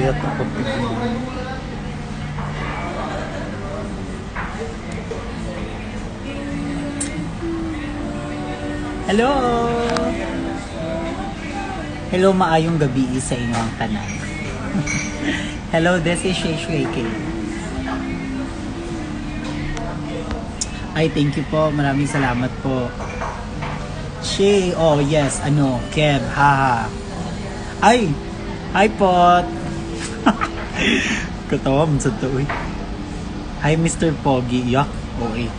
Payat ako. Hello! Hello, maayong gabi sa inyong tanan. Hello, this is Shay Shui K. Ay, thank you po. Maraming salamat po. Shay, oh yes, Kev, haha. Ay! Hi, Pot! Katawa mo sa to, eh. Hi, Mr. Pogi. Yak, okay.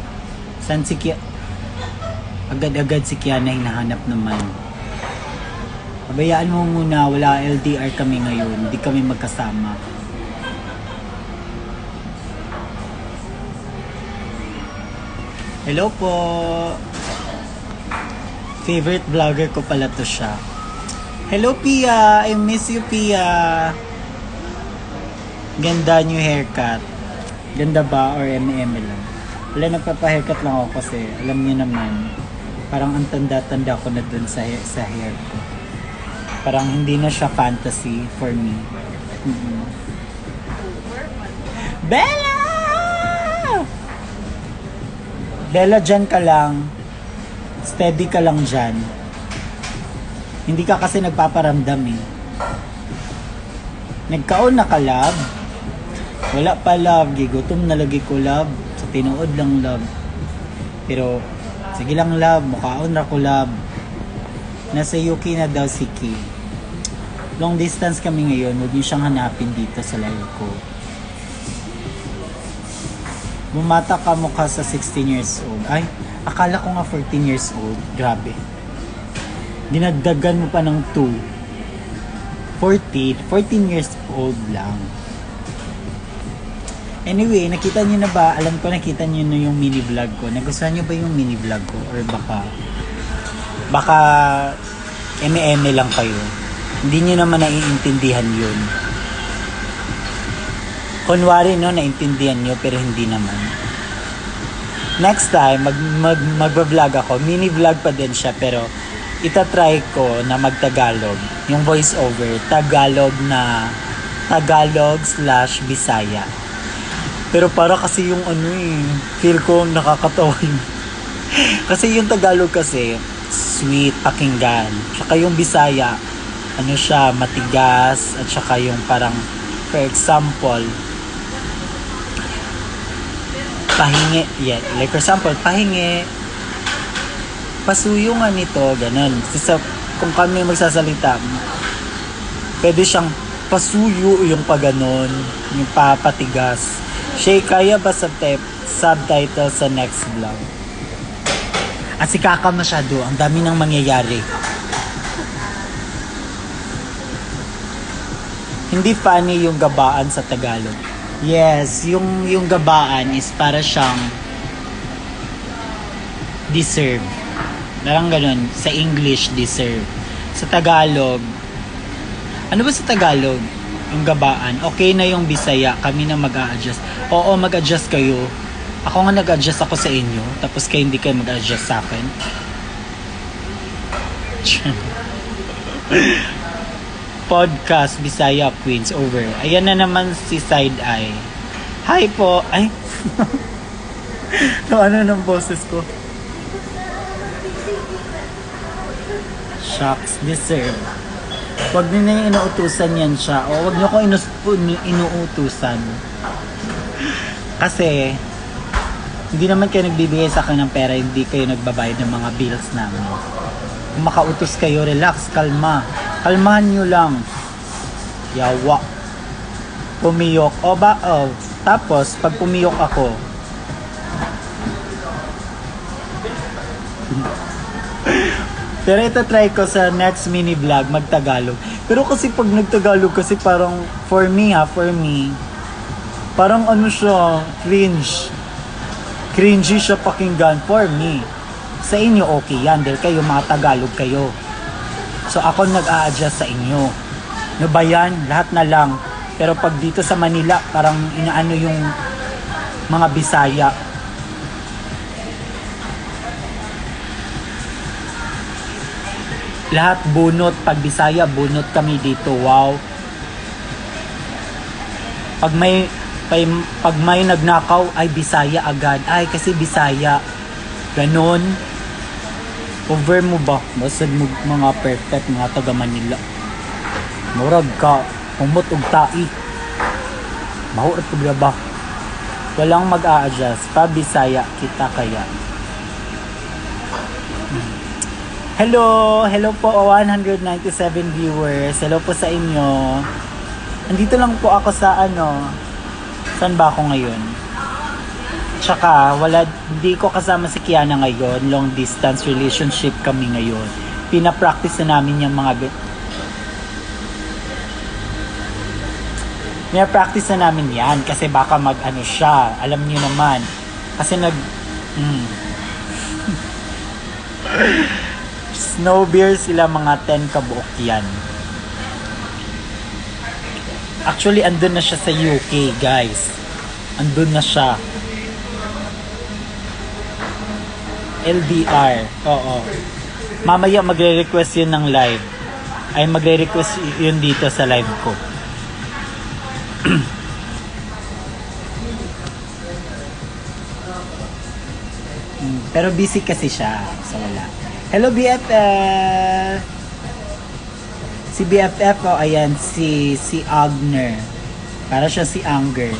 San si Kia? Agad-agad si Kiana hinahanap naman. Pabayaan mo muna, wala LDR kami ngayon. Hindi kami magkasama. Hello po! Favorite vlogger ko pala to siya. Hello Pia! I miss you Pia! Ganda new haircut. Ganda ba or eme-eme lang? Wala, nagpapa-haircut lang ako kasi alam niyo naman, parang ang tanda-tanda ko na dun sa hair ko. Parang hindi na siya fantasy for me. Mm-hmm. Bella! Bella, dyan ka lang. Steady ka lang dyan. Hindi ka kasi nagpaparamdam eh. Nagkaon na ka, love? Wala pa, love. Gigutom na lagi ko, love. Sa tinuod lang, love. Pero, sige lang, love. Mukhaon na ko, love. Nasa UK na daw si Ki. Long distance kami ngayon. Huwag niyo siyang hanapin dito sa live ko. Bumata ka mukha sa 16 years old. Ay, akala ko nga 14 years old. Grabe. Dinagdagan mo pa ng 2. 14 years old lang. Anyway, nakita niyo na ba? Alam ko nakita niyo na yung mini vlog ko. Nagustuhan niyo ba yung mini vlog ko? Or baka eme-eme lang kayo. Hindi niyo naman naiintindihan yun. Kunwari no, naiintindihan niyo pero hindi naman. Next time, magba-vlog ako. Mini vlog pa din siya pero itatry ko na mag-Tagalog. Yung voice over, Tagalog/Bisaya. Pero para kasi yung feel ko nakakatawa yun. Kasi yung Tagalog kasi, sweet, pakinggan. Tsaka yung Bisaya, siya, matigas. At tsaka yung parang, for example, pahingi. Yeah, like for example, pahingi. Pasuyo nga nito, ganun. Kung kami magsasalita, pwede siyang pasuyo yung paganon, yung papatigas. Shay, kaya ba subtitle sa next vlog? At si Kaka masyado, ang dami nang mangyayari. Hindi funny yung gabaan sa Tagalog. Yes, yung gabaan is para siyang deserve. Parang ganun. Sa English, deserve. Sa Tagalog, ano ba sa Tagalog? Yung gabaan. Okay na yung Bisaya. Kami na mag-a-adjust. Oo, mag-adjust kayo. Ako nga nag-adjust ako sa inyo. Tapos kayo hindi kayo mag-adjust sa akin. Podcast Bisaya Queens over. Ayan na naman si Side Eye. Hi po. Ay. Ano ng boses ko? Shucks, deserve. Huwag nyo na yung inuutusan yan siya. O huwag nyo ko inuutusan. Kasi, hindi naman kayo nagbibigay sa akin ng pera, hindi kayo nagbabayad ng mga bills namin. Kung makautos kayo, relax, kalma. Kalmahan nyo lang. Yawa. Pumiyok. Tapos, pag pumiyok ako, pero ito try ko sa next mini vlog mag-Tagalog. Pero kasi pag nag-Tagalog kasi parang for me parang siya, cringy siya pakinggan for me. Sa inyo okay yan dahil kayo mga Tagalog kayo. So ako nag-a-adjust sa inyo. No ba yan? Lahat na lang. Pero pag dito sa Manila parang inaano yung mga Bisaya. Lahat bunot. Pag Bisaya, bunot kami dito. Wow. Pag may pag may nagnakaw, ay Bisaya agad. Ay, kasi Bisaya. Ganon. Over mo ba? Basad mo mga perfect, mga taga Manila. Murag ka, humot og tai. Mahurot og ba? Walang mag-a-adjust. Pa Bisaya kita kaya. Hello! Hello po, 197 viewers. Hello po sa inyo. Andito lang po ako sa saan ba ako ngayon? Tsaka, hindi ko kasama si Kiana ngayon. Long distance relationship kami ngayon. Pinapractice na namin yung mga pinapractice na namin yan kasi baka siya. Alam niyo naman. Kasi snow beer sila mga 10 kabuok yan. Actually, andun na siya sa UK, guys. Andun na siya. LDR. Oo. Mamaya magre-request yun ng live. Ay, magre-request yun dito sa live ko. Pero busy kasi siya. So, wala. Hello, BFF! Si BFF, ayan, si Agner. Para siya si Anger.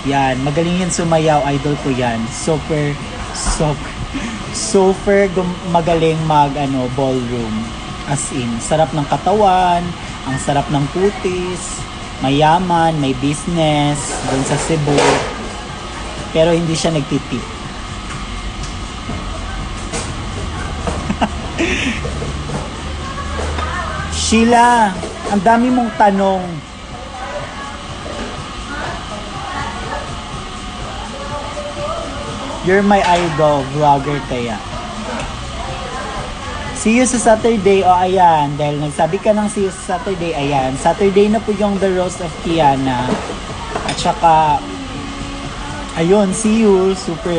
Yan, magaling yun sumayaw. Idol ko yan. Super magaling ballroom. As in, sarap ng katawan, ang sarap ng kutis, mayaman, may business, dun sa Cebu. Pero hindi siya nagtitip. Sheila, ang dami mong tanong. You're my idol, vlogger kaya. See you sa Saturday, ayan. Dahil nagsabi ka ng see you sa Saturday, ayan. Saturday na po yung The Roast of Kiana. At saka, ayun, see you. Super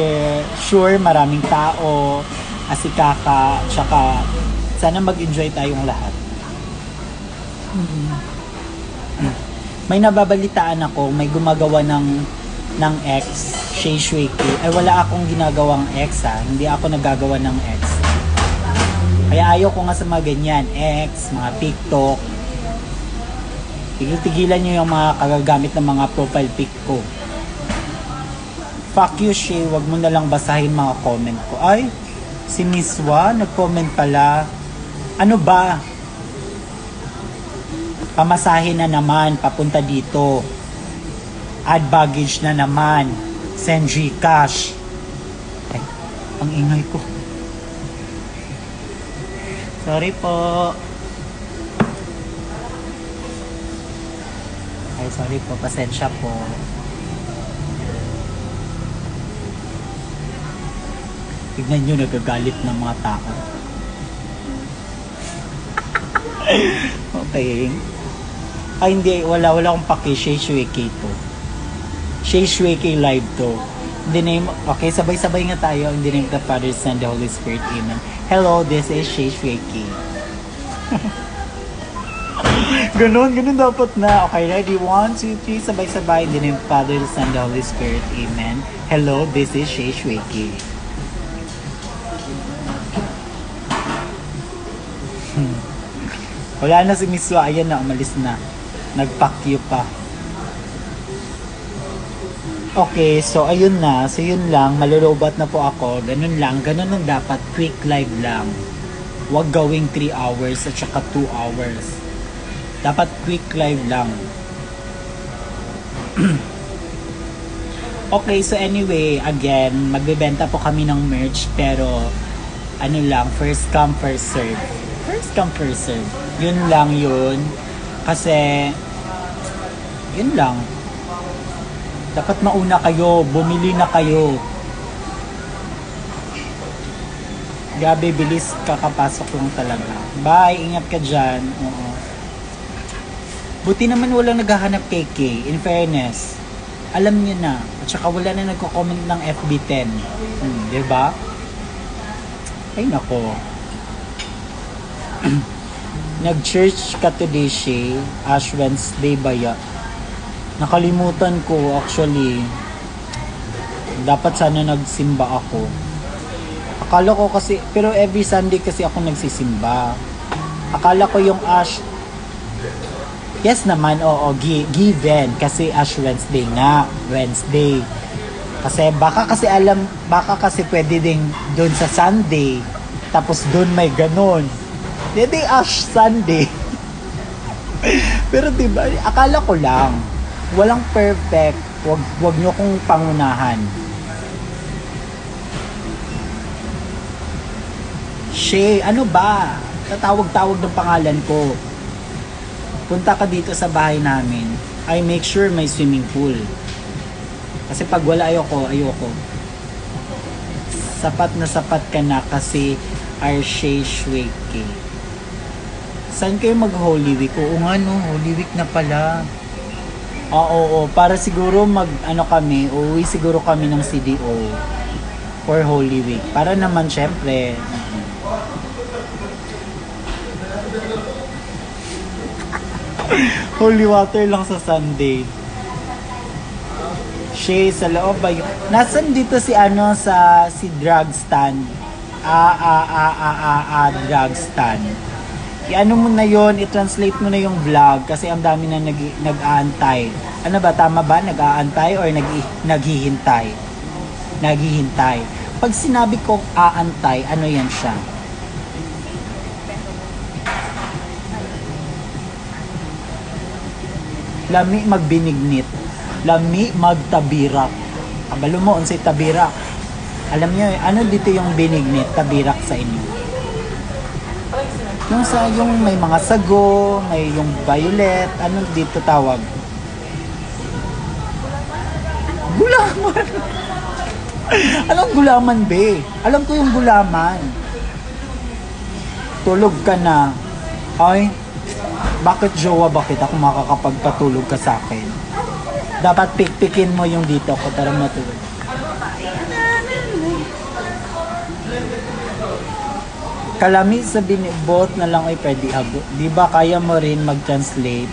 sure, maraming tao. Asikaka. At saka, sana mag-enjoy tayong lahat. May nababalitaan ako, may gumagawa ng X, Shay Shuiki. Ay, wala akong ginagawang X Hindi ako naggagawa ng X. Kaya ayaw ko nga sa mga ganyan, X, mga TikTok. Tigil-tigilan nyo yung mga kagagamit ng mga profile pic ko. Fuck you, Shay. Wag mo na lang basahin mga comment ko. Ay, si Miswa, nag-comment pala. Ano ba? Pamasahin na naman, papunta dito. Add baggage na naman. Send Gcash. Ay, ang ingay ko. Sorry po. Ay, sorry po. Pasensya po. Tignan nyo, nagagalit ng mga tao. Okay. Ay, hindi. Wala akong paki. Shay Shuiki to. Shay Shuiki live to. In the name, okay, sabay-sabay nga tayo. In the name of the Father, Son, the Holy Spirit. Amen. Hello, this is Shay Shuiki. Ganun dapat na. Okay, ready? 1, 2, 3, sabay-sabay. In the name of the Father, Son, the Holy Spirit. Amen. Hello, this is Shay Shuiki. Wala na si Miswa. Ayan na, umalis na. Nagpakyo pa. Okay, so ayun na. So yun lang. Malulubat na po ako. Ganun lang. Ganun lang dapat. Quick live lang. Huwag gawing 3 hours at saka 2 hours. Dapat quick live lang. Okay, so anyway, again, magbebenta po kami ng merch. Pero, ano lang, first come, first serve. First come, first serve. Yun lang yun. Kasi, yun lang. Dapat mauna kayo. Bumili na kayo. Grabe, bilis kakapasok lang talaga. Bye, ingat ka dyan. Oo. Buti naman walang naghahanap kay Kay. In fairness, alam niyo na. At saka wala na nagko-comment ng FB10. Diba? Ay, nako. Nag-church ka today, Shay. Ash Wednesday ba ya? Nakalimutan ko actually. Dapat sana nagsimba ako. Akala ko kasi, pero every Sunday kasi ako nagsisimba. Akala ko yung Ash, yes naman, oo, given. Kasi Ash Wednesday nga, Wednesday. Kasi baka kasi pwede ding doon sa Sunday. Tapos doon may ganon. Hindi Ash Sunday. Pero diba, akala ko lang. Walang perfect. Wag nyo kong pangunahan. Shay, ano ba? Tatawag-tawag ng pangalan ko. Punta ka dito sa bahay namin. I make sure may swimming pool. Kasi pag wala ayoko. Sapat na sapat ka na kasi Arshay Shweke. Saan kayo mag-Holy Week? Oo nga no, Holy Week na pala. Oo, para siguro uuwi siguro kami ng CDO for Holy Week. Para naman syempre, holy water lang sa Sunday. Shay, sa loob ba yun? Nasaan dito si drug stand? Drug stand. I-ano mo na yon, i-translate mo na yung vlog kasi ang dami na nag-aantay. Ano ba, tama ba? Nag-aantay or naghihintay? Naghihintay. Pag sinabi ko aantay, ano yan siya? Lami magbinignit. Lami magtabirak. Kabalo mo, unsay tabirak. Alam nyo, ano dito yung binignit, tabirak sa inyo? Yung may mga sago, may yung violet, ano dito tawag? Gulaman! Anong gulaman, be? Alam ko yung gulaman. Tulog ka na. Ay, bakit jowa? Bakit ako makakapagpatulog ka sa akin? Dapat pikpikin mo yung dito ko para matulog. Kalami sa binibot na lang ay pwede hago. Di ba kaya mo rin mag-translate?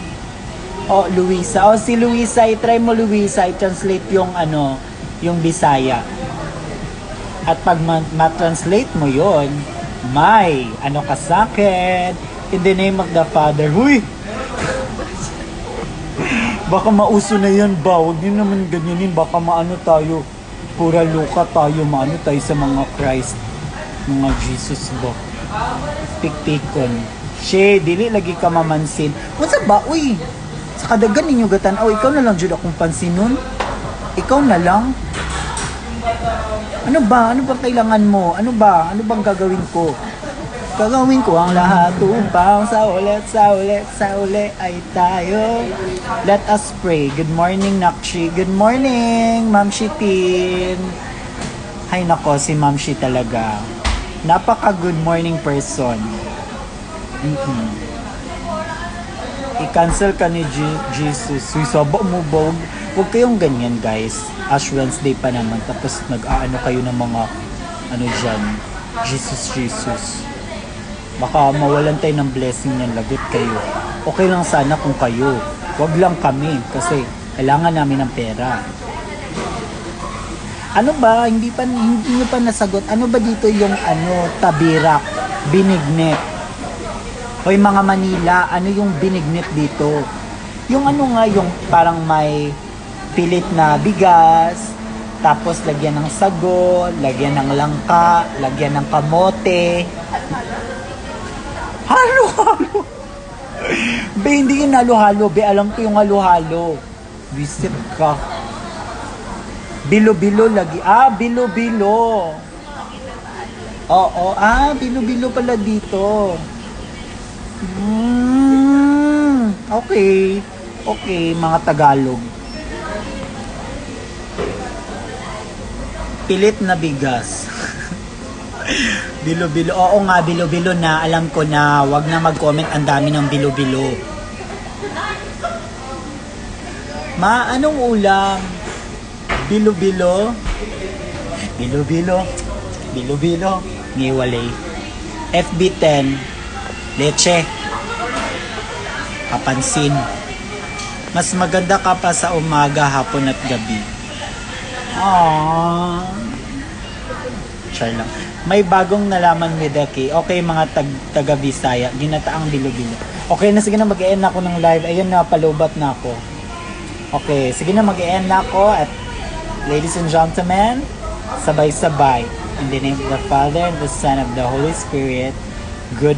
Oh, Luisa. Oh, si Luisa. I-try mo, Luisa. I-translate yung yung Bisaya. At pag ma-translate mo yon, may ano ka sa akin? In the name of the Father. Huy! Baka mauso na yan ba? Huwag nyo naman ganyanin. Baka maano tayo. Pura luka tayo. Maano tayo sa mga Christ. Mga Jesus ba? Pikpikon. Shay, dili lagi ka mamansin. What's up ba? Uy! Sa kadagan ninyo gatanaw, ikaw na lang jud akong pansinon. Ikaw na lang. Ano ba? Ano bang kailangan mo? Ano ba? Ano bang gagawin ko? Gagawin ko ang lahat upang sa ulit ay tayo. Let us pray. Good morning, Nakshi. Good morning, Ma'am Shitin. Hay nako, si Ma'am Shi talaga. Napaka good morning person. I-cancel ka ni Jesus. Saba mo ba? Huwag kayong ganyan, guys. Ash Wednesday pa naman. Tapos nag-aano kayo ng mga dyan. Jesus. Baka mawalan tayo ng blessing niyan, lagot kayo. Okay lang sana kung kayo. Wag lang kami kasi kailangan namin ng pera. Ano ba? Hindi nyo pa nasagot. Ano ba dito yung tabirak, binignet? Hoy mga Manila, ano yung binignet dito? Yung yung parang may pilit na bigas, tapos lagyan ng sago, lagyan ng langka, lagyan ng kamote. Halo-halo. Be, hindi yung halo-halo. Be, alam ko yung halo-halo. Visit ka. Bilo-bilo lagi. Bilo-bilo. Oo. Bilo-bilo pala dito. Okay. Okay, mga Tagalog. Pilit na bigas. Bilo-bilo. Oo nga, bilo-bilo na. Alam ko na. Wag na mag-comment. Ang dami ng bilo-bilo. Anong ulam? Bilo-bilo. Bilo-bilo. Bilo-bilo. Ngiwalay. FB10. Leche. Papansin. Mas maganda ka pa sa umaga, hapon at gabi. Aww. Char lang. May bagong nalaman with Aki. Okay, mga taga Bisaya, ginataang bilo-bilo. Okay na, sige na, mag-e-end ako ng live. Ayun na, palubat na ako. Okay, sige na, mag-e-end na ako. At ladies and gentlemen, sabay-sabay. In the name of the Father, and the Son, of the Holy Spirit, good